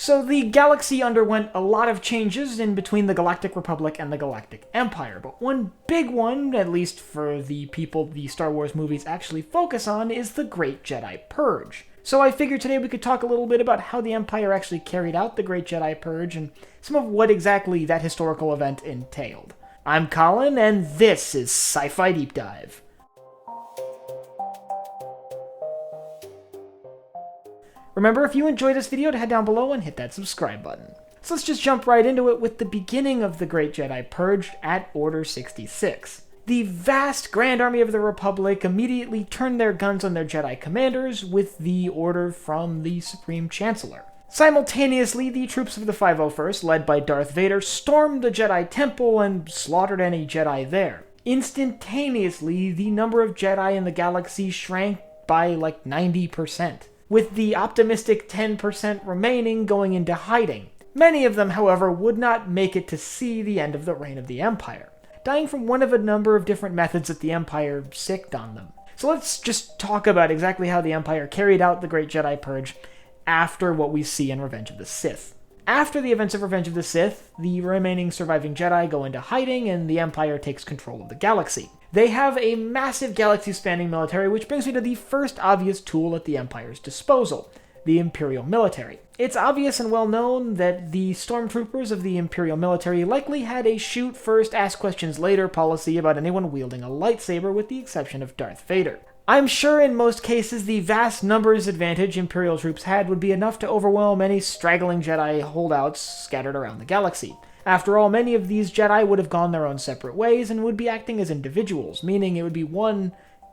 So the galaxy underwent a lot of changes in between the Galactic Republic and the Galactic Empire, but one big one, at least for the people the Star Wars movies actually focus on, is the Great Jedi Purge. So I figured today we could talk a little bit about how the Empire actually carried out the Great Jedi Purge and some of what exactly that historical event entailed. I'm Colin, and this is Sci-Fi Deep Dive. Remember, if you enjoyed this video, to head down below and hit that subscribe button. So let's just jump right into it with the beginning of the Great Jedi Purge at Order 66. The vast Grand Army of the Republic immediately turned their guns on their Jedi commanders with the order from the Supreme Chancellor. Simultaneously, the troops of the 501st, led by Darth Vader, stormed the Jedi Temple and slaughtered any Jedi there. Instantaneously, the number of Jedi in the galaxy shrank by like 90%. With the optimistic 10% remaining going into hiding. Many of them, however, would not make it to see the end of the reign of the Empire, dying from one of a number of different methods that the Empire sicked on them. So let's just talk about exactly how the Empire carried out the Great Jedi Purge after what we see in Revenge of the Sith. After the events of Revenge of the Sith, the remaining surviving Jedi go into hiding and the Empire takes control of the galaxy. They have a massive galaxy-spanning military, which brings me to the first obvious tool at the Empire's disposal, the Imperial military. It's obvious and well known that the stormtroopers of the Imperial military likely had a shoot first, ask questions later policy about anyone wielding a lightsaber, with the exception of Darth Vader. I'm sure in most cases the vast numbers advantage Imperial troops had would be enough to overwhelm any straggling Jedi holdouts scattered around the galaxy. After all, many of these Jedi would have gone their own separate ways and would be acting as individuals, meaning it would be one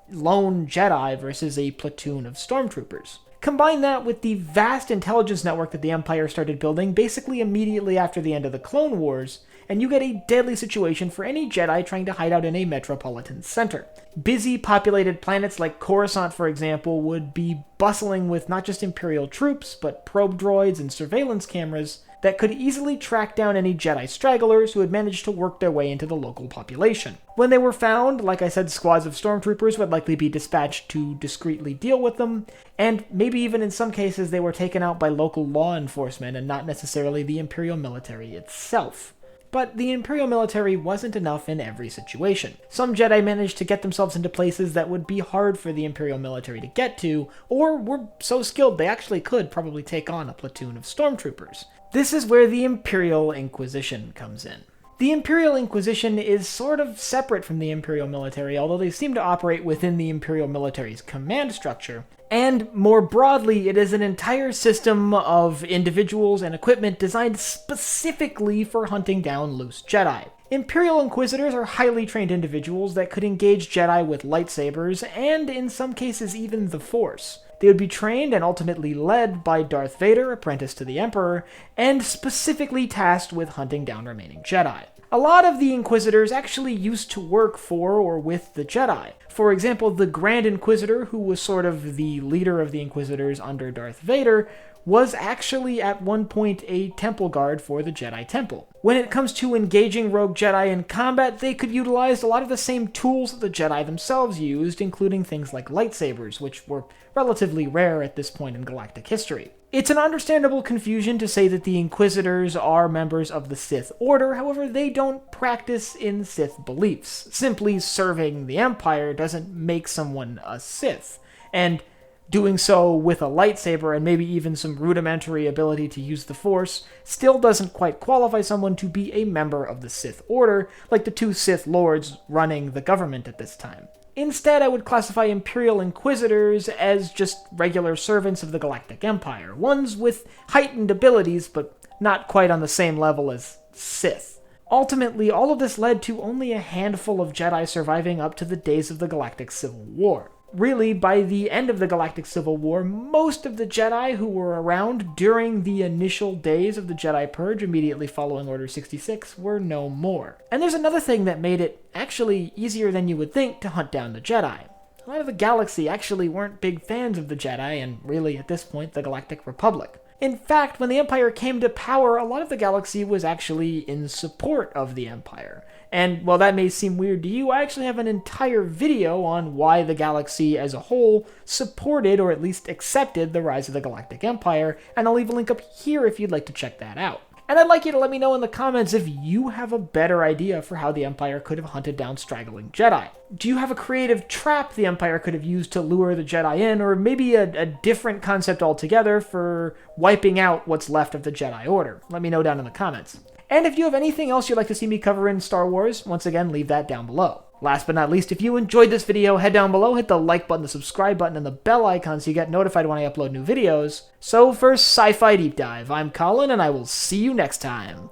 lone Jedi versus a platoon of stormtroopers. Combine that with the vast intelligence network that the Empire started building basically immediately after the end of the Clone Wars, and you get a deadly situation for any Jedi trying to hide out in a metropolitan center. Busy populated planets like Coruscant, for example, would be bustling with not just Imperial troops, but probe droids and surveillance cameras that could easily track down any Jedi stragglers who had managed to work their way into the local population. When they were found, like I said, squads of stormtroopers would likely be dispatched to discreetly deal with them, and maybe even in some cases they were taken out by local law enforcement and not necessarily the Imperial military itself. But the Imperial military wasn't enough in every situation. Some Jedi managed to get themselves into places that would be hard for the Imperial military to get to, or were so skilled they actually could probably take on a platoon of stormtroopers. This is where the Imperial Inquisition comes in. The Imperial Inquisition is sort of separate from the Imperial military, although they seem to operate within the Imperial military's command structure. And more broadly, it is an entire system of individuals and equipment designed specifically for hunting down loose Jedi. Imperial Inquisitors are highly trained individuals that could engage Jedi with lightsabers, and in some cases even the Force. They would be trained and ultimately led by Darth Vader, apprentice to the Emperor, and specifically tasked with hunting down remaining Jedi. A lot of the Inquisitors actually used to work for or with the Jedi. For example, the Grand Inquisitor, who was sort of the leader of the Inquisitors under Darth Vader, was actually at one point a temple guard for the Jedi Temple. When it comes to engaging rogue Jedi in combat, they could utilize a lot of the same tools that the Jedi themselves used, including things like lightsabers, which were relatively rare at this point in galactic history. It's an understandable confusion to say that the Inquisitors are members of the Sith Order, however they don't practice in Sith beliefs. Simply serving the Empire doesn't make someone a Sith, and doing so with a lightsaber and maybe even some rudimentary ability to use the Force still doesn't quite qualify someone to be a member of the Sith Order, like the two Sith Lords running the government at this time. Instead, I would classify Imperial Inquisitors as just regular servants of the Galactic Empire, ones with heightened abilities, but not quite on the same level as Sith. Ultimately, all of this led to only a handful of Jedi surviving up to the days of the Galactic Civil War. Really, by the end of the Galactic Civil War, most of the Jedi who were around during the initial days of the Jedi Purge immediately following Order 66 were no more. And there's another thing that made it actually easier than you would think to hunt down the Jedi. A lot of the galaxy actually weren't big fans of the Jedi, and really at this point the Galactic Republic. In fact, when the Empire came to power, a lot of the galaxy was actually in support of the Empire. And while that may seem weird to you, I actually have an entire video on why the galaxy as a whole supported, or at least accepted, the rise of the Galactic Empire, and I'll leave a link up here if you'd like to check that out. And I'd like you to let me know in the comments if you have a better idea for how the Empire could have hunted down straggling Jedi. Do you have a creative trap the Empire could have used to lure the Jedi in, or maybe a different concept altogether for wiping out what's left of the Jedi Order? Let me know down in the comments. And if you have anything else you'd like to see me cover in Star Wars, once again, leave that down below. Last but not least, if you enjoyed this video, head down below, hit the like button, the subscribe button, and the bell icon so you get notified when I upload new videos. So for Sci-Fi Deep Dive, I'm Colin, and I will see you next time.